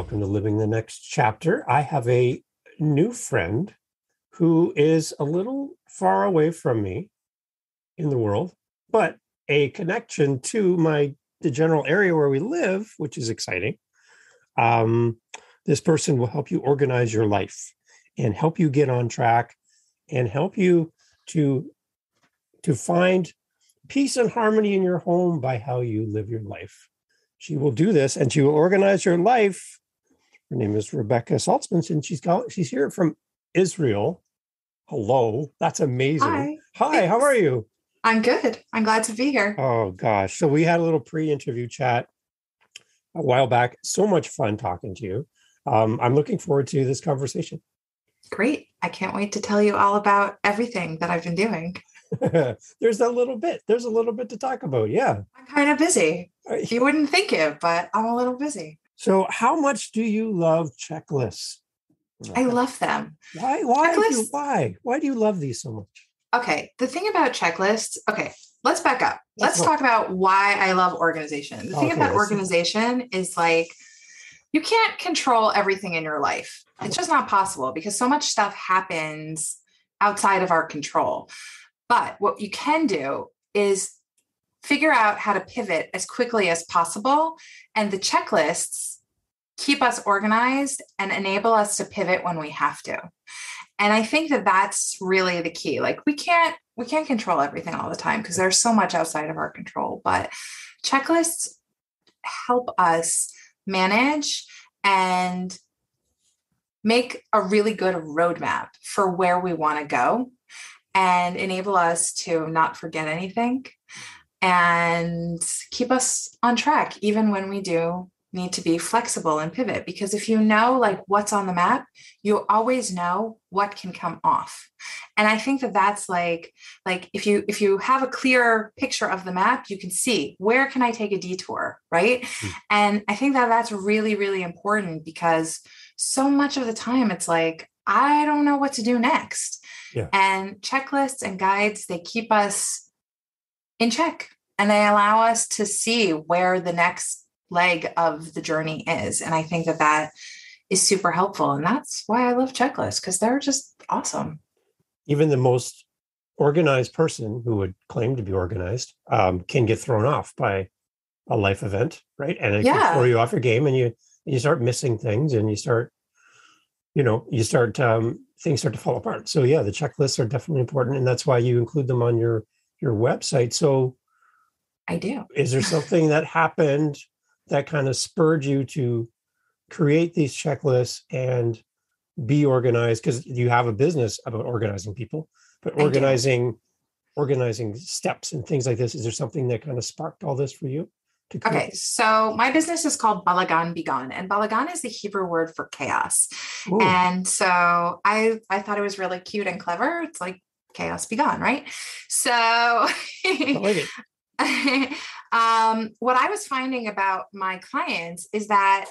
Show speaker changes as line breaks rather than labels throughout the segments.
welcome to Living the Next Chapter. I have a new friend who is a little far away from me in the world, but a connection to the general area where we live, which is exciting. This person will help you organize your life and help you get on track and help you to find peace and harmony in your home by how you live your life. She will do this and she will organize your life. Her name is Rebekah Saltzman, and she's here from Israel. Hello. That's amazing. Hi, how are you?
I'm good. I'm glad to be here.
Oh, gosh. So we had a little pre-interview chat a while back. So much fun talking to you. I'm looking forward to this conversation.
Great. I can't wait to tell you all about everything that I've been doing.
There's a little bit to talk about. Yeah.
I'm kind of busy. You wouldn't think it, but I'm a little busy.
So how much do you love checklists?
I love them.
Why do you love these so much?
Okay. The thing about checklists, let's back up. Let's talk about why I love organization. The thing about organization is like, you can't control everything in your life. It's just not possible because so much stuff happens outside of our control. But what you can do is figure out how to pivot as quickly as possible. And the checklists keep us organized and enable us to pivot when we have to. And I think that that's really the key. Like we can't control everything all the time because there's so much outside of our control, but checklists help us manage and make a really good roadmap for where we want to go and enable us to not forget anything and keep us on track, even when we do need to be flexible and pivot. Because if you know like what's on the map, you always know what can come off. And I think that that's like if you have a clear picture of the map, you can see where can I take a detour, right? Mm-hmm. And I think that that's really, really important because so much of the time it's like, I don't know what to do next. Yeah. And checklists and guides, they keep us in check and they allow us to see where the next leg of the journey is. And I think that that is super helpful. And that's why I love checklists because they're just awesome.
Even the most organized person who would claim to be organized can get thrown off by a life event, right? And it can throw you off your game and you start missing things and things start to fall apart. So yeah, the checklists are definitely important. And that's why you include them on your website. So
I do.
Is there something that happened that kind of spurred you to create these checklists and be organized? Because you have a business about organizing people, but organizing steps and things like this. Is there something that kind of sparked all this for you?
Okay, so my business is called Balagan Begun, and Balagan is the Hebrew word for chaos. Ooh. And so I thought it was really cute and clever. It's like chaos begun, right? So I like it. What I was finding about my clients is that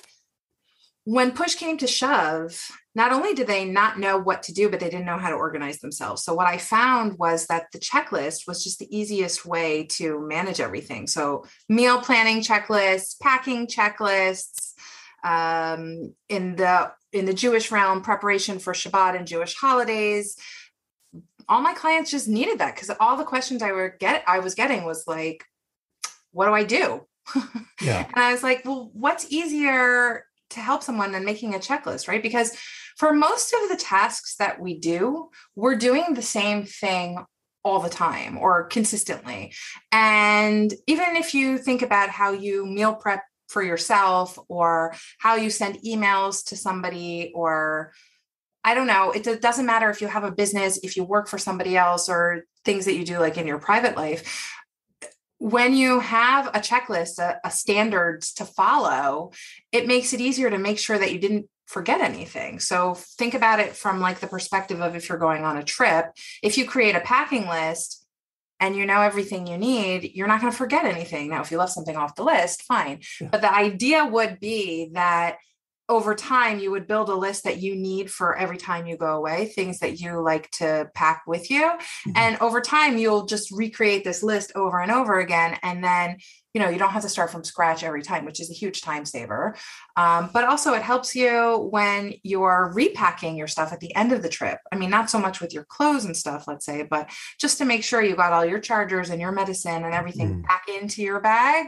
when push came to shove, not only did they not know what to do, but they didn't know how to organize themselves. So what I found was that the checklist was just the easiest way to manage everything. So meal planning checklists, packing checklists, in the Jewish realm, preparation for Shabbat and Jewish holidays. All my clients just needed that because all the questions I was getting was like, what do I do? Yeah. And I was like, well, what's easier to help someone than making a checklist, right? Because for most of the tasks that we do, we're doing the same thing all the time or consistently. And even if you think about how you meal prep for yourself or how you send emails to somebody, or I don't know, it doesn't matter if you have a business, if you work for somebody else, or things that you do like in your private life. When you have a checklist, a standards to follow, it makes it easier to make sure that you didn't forget anything. So think about it from like the perspective of if you're going on a trip, if you create a packing list and you know everything you need, you're not going to forget anything. Now, if you left something off the list, fine. Yeah. But the idea would be that over time, you would build a list that you need for every time you go away, things that you like to pack with you. Mm-hmm. And over time, you'll just recreate this list over and over again. And then you don't have to start from scratch every time, which is a huge time saver. But also it helps you when you're repacking your stuff at the end of the trip. I mean, not so much with your clothes and stuff, let's say, but just to make sure you got all your chargers and your medicine and everything back into your bag,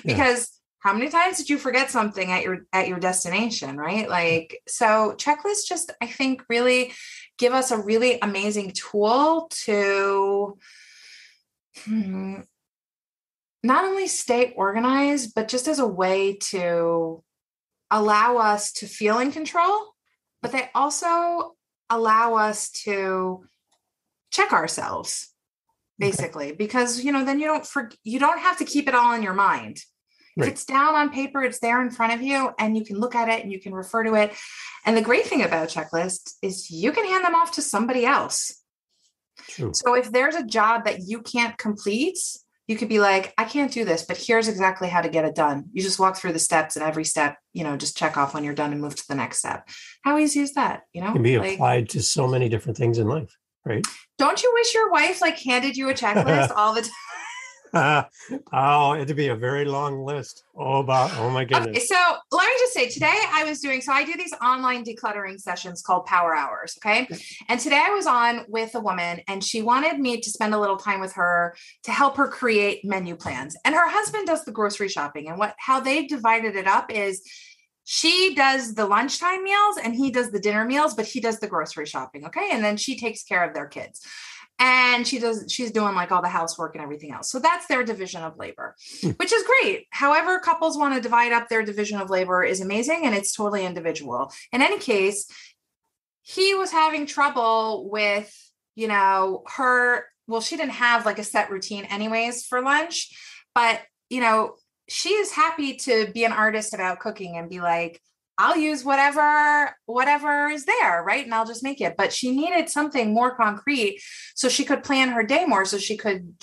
because how many times did you forget something at your destination, right? So checklists just, I think, really give us a really amazing tool to not only stay organized, but just as a way to allow us to feel in control, but they also allow us to check ourselves, basically, because, then you don't have to keep it all in your mind. If it's down on paper, it's there in front of you and you can look at it and you can refer to it. And the great thing about checklists is you can hand them off to somebody else.
True.
So if there's a job that you can't complete, you could be like, I can't do this, but here's exactly how to get it done. You just walk through the steps and every step, just check off when you're done and move to the next step. How easy is that?
It can be applied to so many different things in life, right?
Don't you wish your wife handed you a checklist all the time?
It'd be a very long list. Oh my goodness.
Okay, so let me just say, today I do these online decluttering sessions called Power Hours. Okay. And today I was on with a woman and she wanted me to spend a little time with her to help her create menu plans. And her husband does the grocery shopping, and how they've divided it up is she does the lunchtime meals and he does the dinner meals, but he does the grocery shopping. Okay. And then she takes care of their kids. And she's doing all the housework and everything else. So that's their division of labor, which is great. However, couples want to divide up their division of labor is amazing. And it's totally individual. In any case, he was having trouble with, she didn't have a set routine anyways for lunch, but, she is happy to be an artist about cooking and be like, I'll use whatever is there, right? And I'll just make it. But she needed something more concrete so she could plan her day more, so she could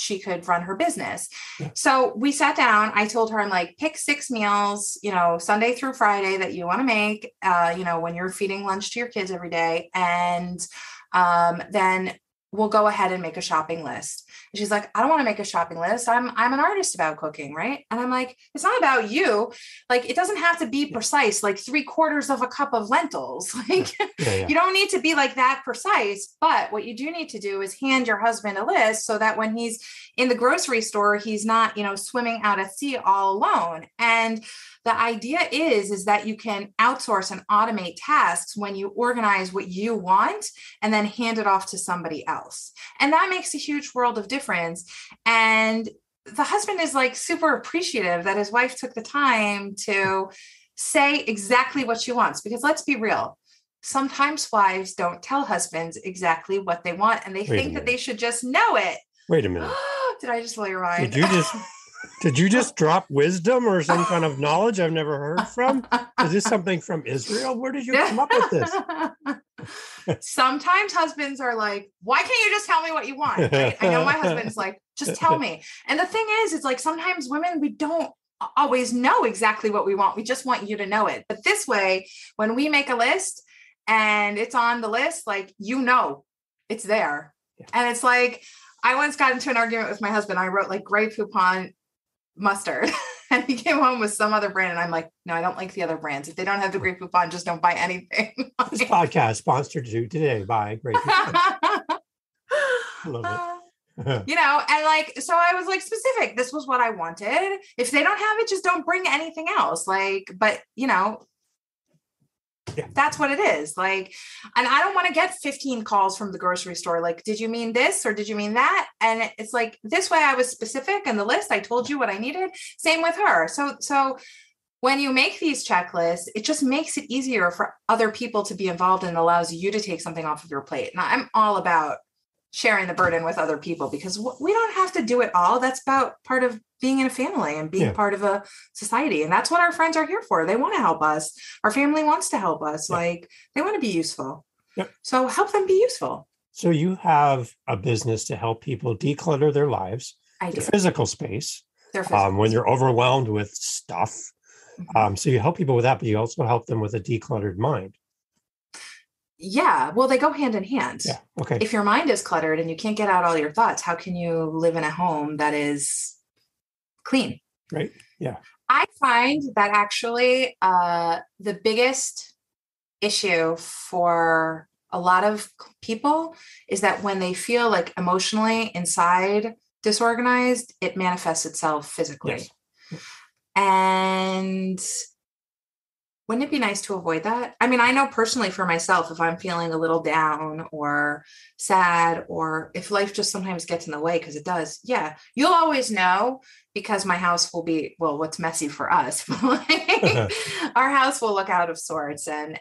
run her business. Yeah. So we sat down. I told her, I'm like, pick 6 meals, Sunday through Friday that you want to make, when you're feeding lunch to your kids every day. And then we'll go ahead and make a shopping list. And she's like, I don't want to make a shopping list. I'm an artist about cooking. Right. And I'm like, it's not about you. It doesn't have to be precise, 3/4 of a cup of lentils. You don't need to be that precise, but what you do need to do is hand your husband a list so that when he's in the grocery store, he's not, swimming out at sea all alone. And the idea is that you can outsource and automate tasks when you organize what you want and then hand it off to somebody else. And that makes a huge world of difference. And the husband is super appreciative that his wife took the time to say exactly what she wants, because let's be real. Sometimes wives don't tell husbands exactly what they want and they think that they should just know it.
Wait a minute.
Did I just blow your mind?
Did you just drop wisdom or some kind of knowledge I've never heard from? Is this something from Israel? Where did you come up with this?
Sometimes husbands are like, why can't you just tell me what you want? Right? I know my husband's like, just tell me. And the thing is, it's sometimes women, we don't always know exactly what we want. We just want you to know it. But this way, when we make a list and it's on the list, it's there. Yeah. And it's I once got into an argument with my husband. I wrote Grey Poupon mustard and he came home with some other brand. And I'm like, no, I don't like the other brands. If they don't have the Grey Poupon, just don't buy anything.
This podcast sponsored today by Grey Poupon. Love it.
And so I was specific. This was what I wanted. If they don't have it, just don't bring anything else.
Yeah.
That's what it is. And I don't want to get 15 calls from the grocery store. Did you mean this or did you mean that? And it's this way I was specific in the list. I told you what I needed. Same with her. So when you make these checklists, it just makes it easier for other people to be involved and allows you to take something off of your plate. Now I'm all about sharing the burden with other people because we don't have to do it all. That's about part of being in a family and being part of a society. And that's what our friends are here for. They want to help us. Our family wants to help us. They want to be useful. Yep. So help them be useful.
So you have a business to help people declutter their lives,
their
physical space,
when
you're overwhelmed with stuff. Mm-hmm. So you help people with that, but you also help them with a decluttered mind.
Yeah. Well, they go hand in hand.
Yeah. Okay.
If your mind is cluttered and you can't get out all your thoughts, how can you live in a home that is clean.
Right. Yeah.
I find that actually the biggest issue for a lot of people is that when they feel like emotionally inside disorganized, it manifests itself physically.
Yes.
And wouldn't it be nice to avoid that? I mean, I know personally for myself, if I'm feeling a little down or sad, or if life just sometimes gets in the way, because it does, yeah, you'll always know, because my house will be, well, what's messy for us, our house will look out of sorts, and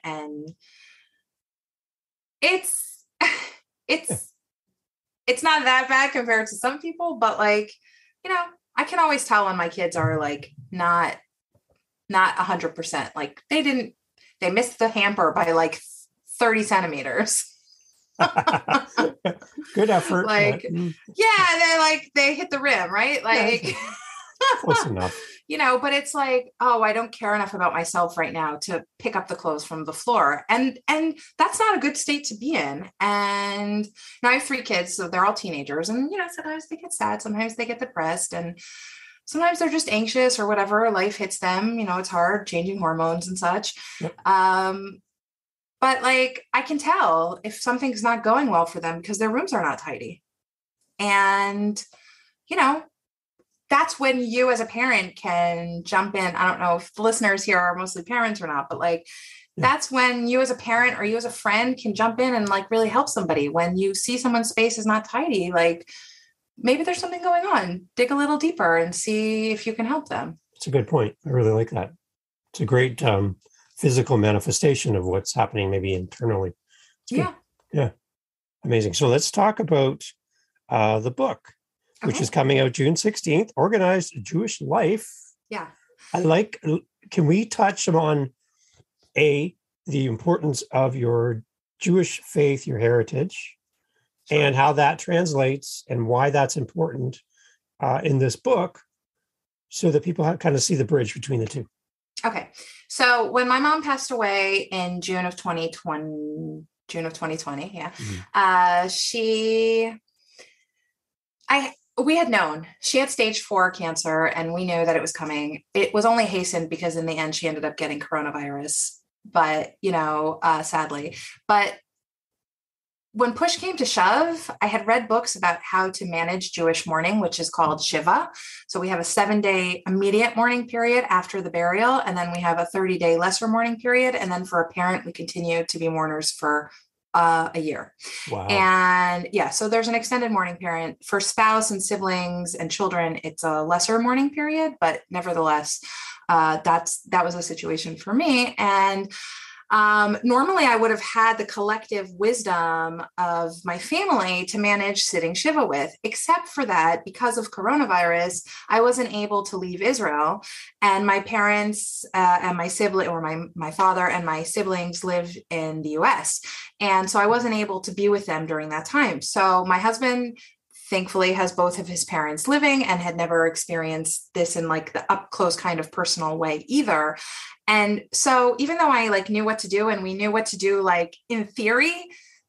it's it's not that bad compared to some people, but like, I can always tell when my kids are like not 100%. Like they missed the hamper by like 30 centimeters.
Good effort.
Like, yeah, they hit the rim, right? Like,
yeah, close enough.
But it's like, oh, I don't care enough about myself right now to pick up the clothes from the floor. And that's not a good state to be in. And now I have 3 kids, so they're all teenagers. And, sometimes they get sad, sometimes they get depressed, and sometimes they're just anxious or whatever. Life hits them, it's hard, changing hormones and such.
Yep.
But like, I can tell if something's not going well for them because their rooms are not tidy. And, that's when you as a parent can jump in. I don't know if the listeners here are mostly parents or not, but like, that's when you as a parent or you as a friend can jump in and like really help somebody. When you see someone's space is not tidy, like maybe there's something going on, dig a little deeper and see if you can help them.
It's a good point. I really like that. It's a great physical manifestation of what's happening maybe internally.
Yeah.
Yeah. Amazing. So let's talk about the book, which is coming out June 16th, Organized Jewish Life.
Yeah.
Can we touch on the importance of your Jewish faith, your heritage, and how that translates and why that's important in this book, so that people kind of see the bridge between the two?
Okay. So when my mom passed away in June of 2020, yeah, we had known she had stage 4 cancer, and we knew that it was coming. It was only hastened because in the end she ended up getting coronavirus, but sadly. But when push came to shove, I had read books about how to manage Jewish mourning, which is called Shiva. So we have a 7-day immediate mourning period after the burial, and then we have a 30-day lesser mourning period. And then for a parent, we continue to be mourners for a year.
Wow.
And so there's an extended mourning period for spouse and siblings and children. It's a lesser mourning period, but nevertheless, that was a situation for me. And normally I would have had the collective wisdom of my family to manage sitting Shiva with, except for that, because of coronavirus, I wasn't able to leave Israel, and my parents and my sibling, or my father and my siblings, live in the US. And so I wasn't able to be with them during that time. So my husband thankfully has both of his parents living and had never experienced this in like the up close kind of personal way either. And so even though I like knew what to do, and we knew what to do, like in theory,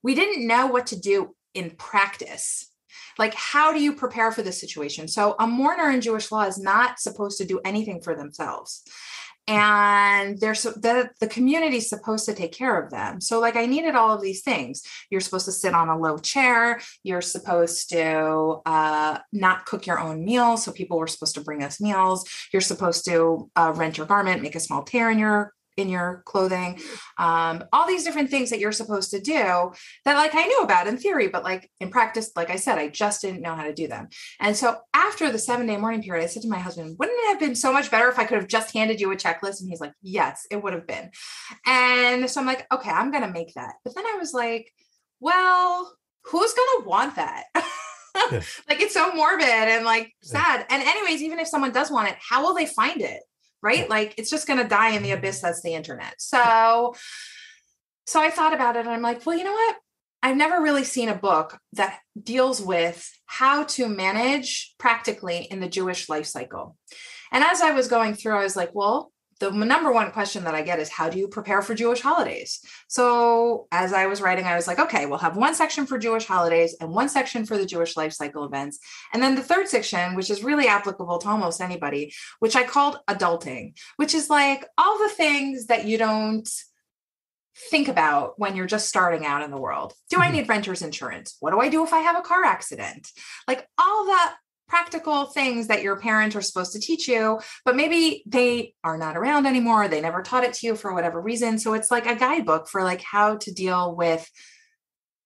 we didn't know what to do in practice. Like, how do you prepare for this situation? So a mourner in Jewish law is not supposed to do anything for themselves. And the community is supposed to take care of them. So like, I needed all of these things. You're supposed to sit on a low chair. You're supposed to not cook your own meals. So people were supposed to bring us meals. You're supposed to rent your garment, make a small tear in your clothing, all these different things that you're supposed to do that like I knew about in theory, but like in practice, like I said, I just didn't know how to do them. And so after the 7-day mourning period, I said to my husband, wouldn't it have been so much better if I could have just handed you a checklist? And he's like, yes, it would have been. And so I'm like, okay, I'm going to make that. But then I was like, well, who's going to want that? Like, it's so morbid and like sad. And anyways, even if someone does want it, how will they find it? Right? Like, it's just going to die in the abyss. That's the internet. So I thought about it, and I'm like, well, you know what? I've never really seen a book that deals with how to manage practically in the Jewish life cycle. And as I was going through, I was like, well, the number one question that I get is, how do you prepare for Jewish holidays? So as I was writing, I was like, okay, we'll have one section for Jewish holidays and one section for the Jewish life cycle events. And then the third section, which is really applicable to almost anybody, which I called adulting, which is like all the things that you don't think about when you're just starting out in the world. Do I need renter's insurance? What do I do if I have a car accident? Like all that practical things that your parents are supposed to teach you, but maybe they are not around anymore. They never taught it to you for whatever reason. So it's like a guidebook for like how to deal with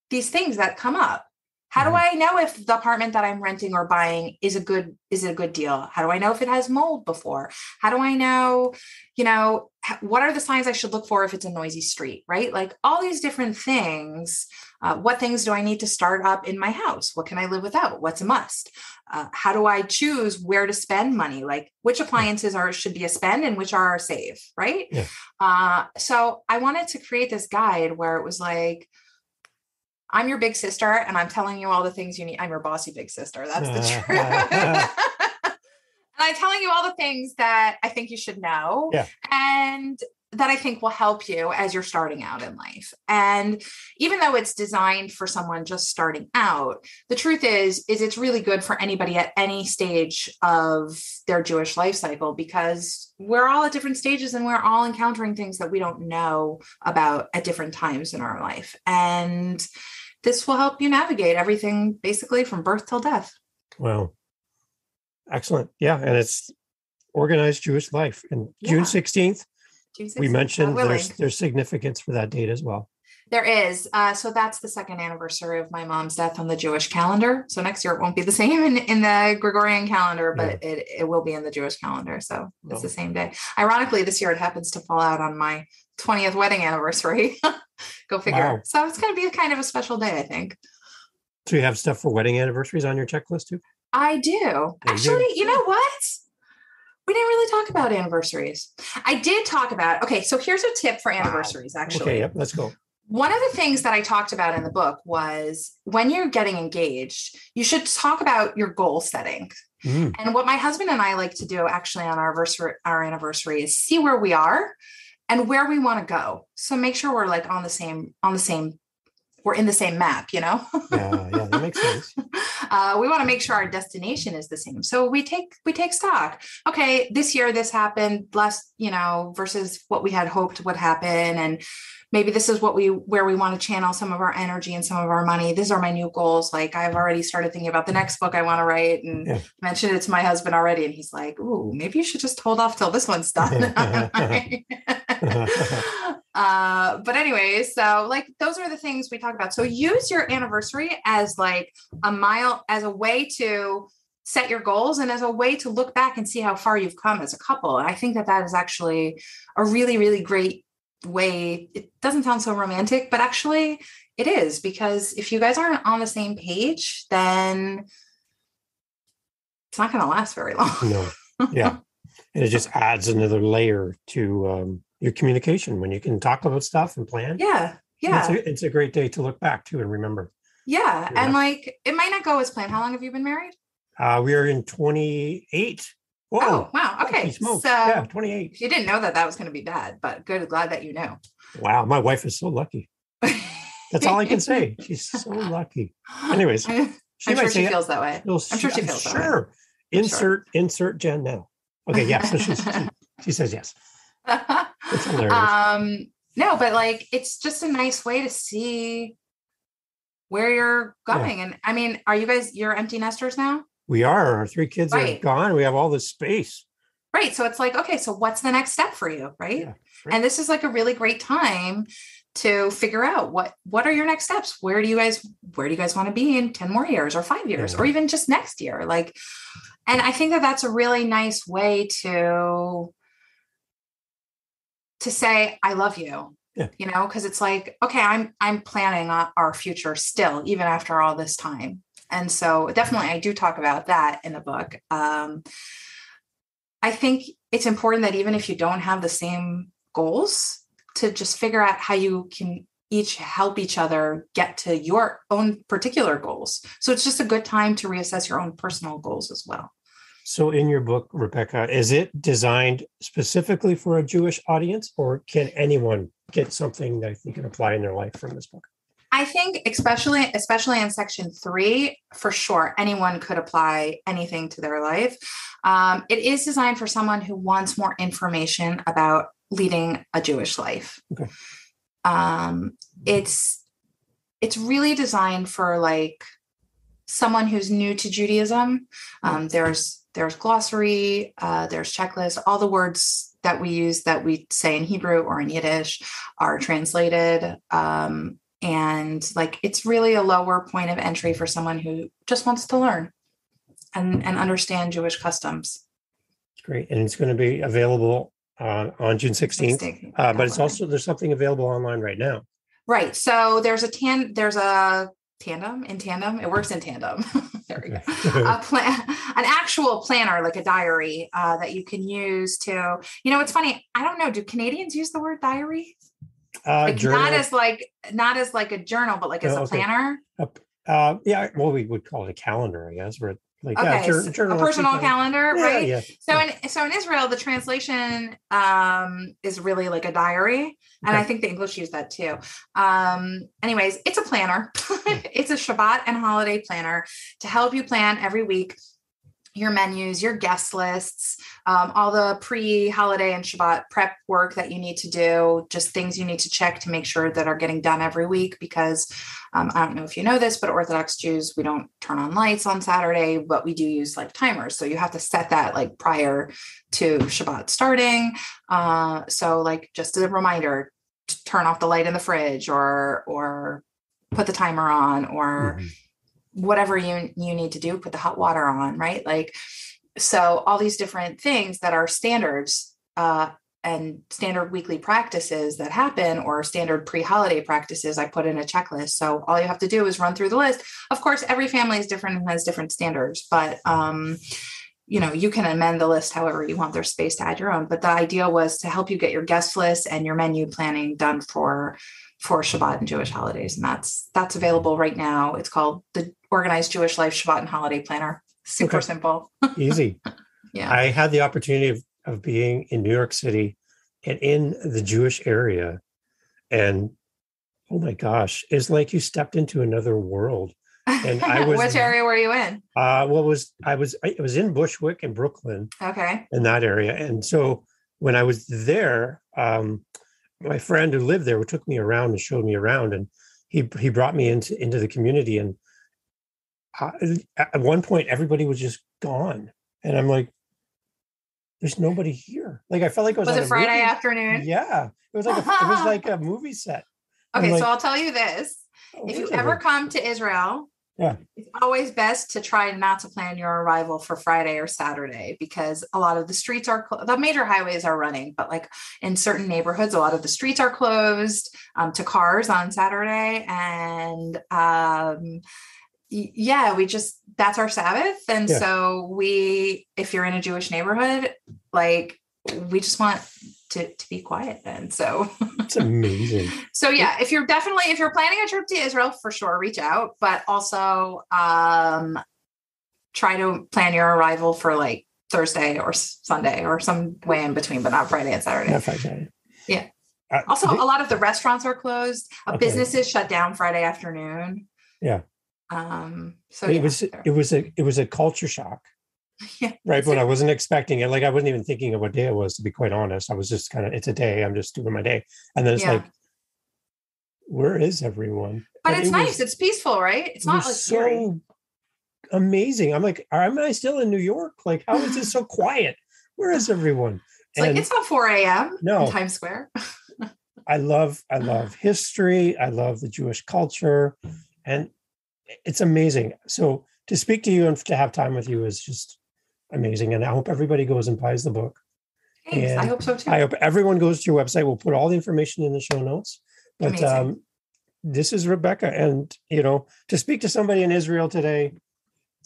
these things that come up. How do I know if the apartment that I'm renting or buying is a good deal? How do I know if it has mold before? How do I know, what are the signs I should look for if it's a noisy street, right? Like all these different things. What things do I need to start up in my house? What can I live without? What's a must? How do I choose where to spend money? Like which appliances should be a spend and which are a save, right? Yeah. So I wanted to create this guide where it was like, I'm your big sister and I'm telling you all the things you need. I'm your bossy big sister. That's the truth. And I'm telling you all the things that I think you should know. Yeah. And that I think will help you as you're starting out in life. And even though it's designed for someone just starting out, the truth is it's really good for anybody at any stage of their Jewish life cycle, because we're all at different stages and we're all encountering things that we don't know about at different times in our life. And this will help you navigate everything basically from birth till death.
Wow. Excellent. Yeah. And it's organized Jewish life. And June 16th, we mentioned there's significance for that date as well.
There is. So that's the second anniversary of my mom's death on the Jewish calendar. So next year it won't be the same in the Gregorian calendar, but it will be in the Jewish calendar. So it's the same day. Ironically, this year it happens to fall out on my 20th wedding anniversary. Go figure. Wow. So it's going to be kind of a special day, I think.
So you have stuff for wedding anniversaries on your checklist too?
I do. Actually, you know what? We didn't really talk about anniversaries. I did talk about, okay, so here's a tip for anniversaries, actually.
Okay, yep, let's go.
One of the things that I talked about in the book was when you're getting engaged, you should talk about your goal setting. And what my husband and I like to do actually on our anniversary is see where we are and where we want to go. So make sure we're like we're in the same map, Yeah,
that makes sense.
We want to make sure our destination is the same. So we take stock. Okay, this year this happened less, versus what we had hoped would happen. And maybe this is where we want to channel some of our energy and some of our money. These are my new goals. Like I've already started thinking about the next book I want to write and mentioned it to my husband already. And he's like, ooh, maybe you should just hold off till this one's done. But anyways, so like those are the things we talk about. So use your anniversary as like as a way to set your goals and as a way to look back and see how far you've come as a couple. And I think that is actually a really, really great way. It doesn't sound so romantic, but actually it is, because if you guys aren't on the same page, then it's not going to last very long.
No. Yeah. And it just adds another layer to your communication when you can talk about stuff and plan.
Yeah. Yeah.
It's a great day to look back to and remember.
Yeah. And like, it might not go as planned. How long have you been married?
We are in 28. Whoa.
Oh, wow. Okay.
So 28.
You didn't know that was going to be bad, but glad that you know.
Wow. My wife is so lucky. That's all I can say. She's so lucky. Anyways.
I'm sure she feels that way. I'm sure she feels that way.
Insert Jen now. Okay. Yeah. So she says yes. It's hilarious.
No, but like, it's just a nice way to see where you're going. Yeah. And I mean, are you guys, you're empty nesters now?
We are. Our 3 kids are gone. We have all this space.
Right. So it's like, okay, so what's the next step for you? Right. Yeah, right. And this is like a really great time to figure out what are your next steps? Where do you guys want to be in 10 more years or 5 years or even just next year? Like, and I think that that's a really nice way to say, I love you, because it's like, okay, I'm planning on our future still, even after all this time. And so definitely I do talk about that in the book. I think it's important that even if you don't have the same goals, to just figure out how you can each help each other get to your own particular goals. So it's just a good time to reassess your own personal goals as well.
So in your book, Rebekah, is it designed specifically for a Jewish audience, or can anyone get something that they can apply in their life from this book?
I think especially in section 3, for sure, anyone could apply anything to their life. It is designed for someone who wants more information about leading a Jewish life.
Okay.
It's really designed for like someone who's new to Judaism. There's glossary, there's checklist, all the words that we use that we say in Hebrew or in Yiddish are translated. And like, it's really a lower point of entry for someone who just wants to learn and understand Jewish customs.
Great. And it's going to be available on June 16th. But it's also, there's something available online right now.
Right. So there's a tandem. It works in tandem. There we go. An actual planner, like a diary that you can use to, it's funny. I don't know. Do Canadians use the word diary? Not as like a journal, but like as a planner.
Yeah. Well, we would call it a calendar, I guess. But like
a personal calendar, right?
Yeah.
So in Israel, the translation is really like a diary, and I think the English use that too. Anyways, it's a planner. It's a Shabbat and holiday planner to help you plan every week your menus, your guest lists, all the pre-holiday and Shabbat prep work that you need to do, just things you need to check to make sure that are getting done every week. Because I don't know if you know this, but Orthodox Jews, we don't turn on lights on Saturday, but we do use like timers. So you have to set that like prior to Shabbat starting. So like just a reminder, to turn off the light in the fridge or put the timer on or whatever you need to do, put the hot water on, right? Like, so all these different things that are standards and standard weekly practices that happen, or standard pre-holiday practices, I put in a checklist. So all you have to do is run through the list. Of course, every family is different and has different standards, but you can amend the list however you want. There's space to add your own. But the idea was to help you get your guest list and your menu planning done for Shabbat and Jewish holidays. And that's available right now. It's called the Organized Jewish Life Shabbat and Holiday Planner. Super simple.
Easy.
Yeah.
I had the opportunity of being in New York City and in the Jewish area. And oh my gosh, it's like you stepped into another world. And I was
Which area were you in?
I was in Bushwick and Brooklyn.
Okay.
In that area. And so when I was there, my friend who lived there took me around and showed me around, and he brought me into the community. And at one point, everybody was just gone, and I'm like, "There's nobody here." Like I felt like I was.
Was it Friday afternoon?
Yeah, it was like a movie set.
Okay, so I'll tell you this: if you ever come to Israel, it's always best to try not to plan your arrival for Friday or Saturday, because a lot of the streets are the major highways are running, but like in certain neighborhoods, a lot of the streets are closed to cars on Saturday. And that's our Sabbath. And so if you're in a Jewish neighborhood, like we just want to be quiet then. So
it's amazing.
So if you're planning a trip to Israel, for sure, reach out, but also try to plan your arrival for like Thursday or Sunday or some way in between, but not Friday and Saturday.
Not Friday.
Yeah. Also, a lot of the restaurants are closed. Businesses shut down Friday afternoon.
Yeah.
So
it was a culture shock.
Yeah.
Right. But I wasn't expecting it. Like I wasn't even thinking of what day it was, to be quite honest. I was just it's a day. I'm just doing my day. And then it's like, where is everyone?
But it's nice. It's peaceful, right? It's not like
so amazing. I'm like, am I still in New York? Like, how is this so quiet? Where is everyone?
It's not 4 a.m. in Times Square.
I love history. I love the Jewish culture. And it's amazing. So to speak to you and to have time with you is just amazing. And I hope everybody goes and buys the book.
Thanks. I hope so too.
I hope everyone goes to your website. We'll put all the information in the show notes. But this is Rebekah. And, to speak to somebody in Israel today,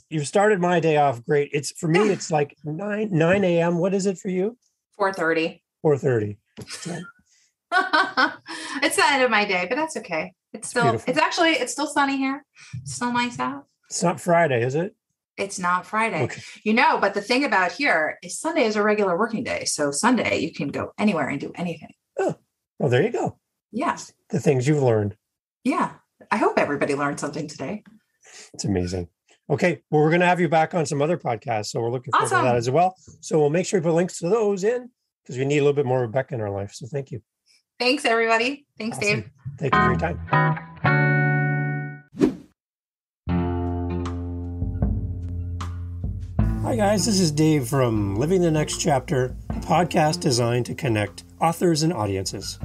you've started my day off great. It's for me, it's like 9 a.m. What is it for you?
4:30.
4:30. So.
It's the end of my day, but that's okay. It's still sunny here. It's still nice out.
It's not Friday, is it?
It's not Friday.
Okay.
But the thing about here is Sunday is a regular working day. So Sunday you can go anywhere and do anything.
Oh, well, there you go.
Yeah.
The things you've learned.
Yeah. I hope everybody learned something today.
It's amazing. Okay. Well, we're going to have you back on some other podcasts. So we're looking forward to that as well. So we'll make sure we put links to those in because we need a little bit more Rebekah in our life. So thank you.
Thanks, everybody. Thanks,
Awesome.
Dave.
Thank you for your time. Hi, guys. This is Dave from Living the Next Chapter, a podcast designed to connect authors and audiences.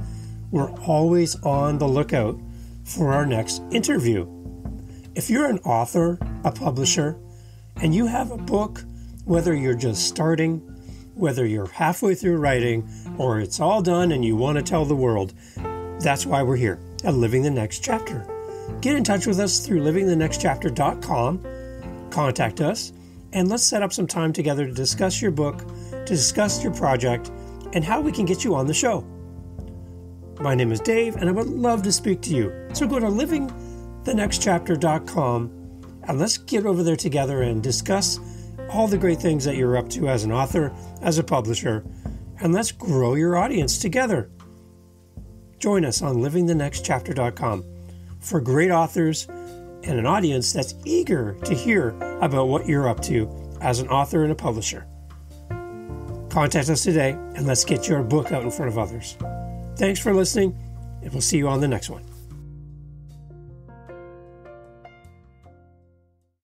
We're always on the lookout for our next interview. If you're an author, a publisher, and you have a book, whether you're just starting, whether you're halfway through writing, or it's all done and you want to tell the world, that's why we're here at Living the Next Chapter. Get in touch with us through livingthenextchapter.com, contact us, and let's set up some time together to discuss your book, to discuss your project, and how we can get you on the show. My name is Dave, and I would love to speak to you. So go to livingthenextchapter.com, and let's get over there together and discuss all the great things that you're up to as an author, as a publisher, and let's grow your audience together. Join us on livingthenextchapter.com for great authors and an audience that's eager to hear about what you're up to as an author and a publisher. Contact us today and let's get your book out in front of others. Thanks for listening, and we'll see you on the next one.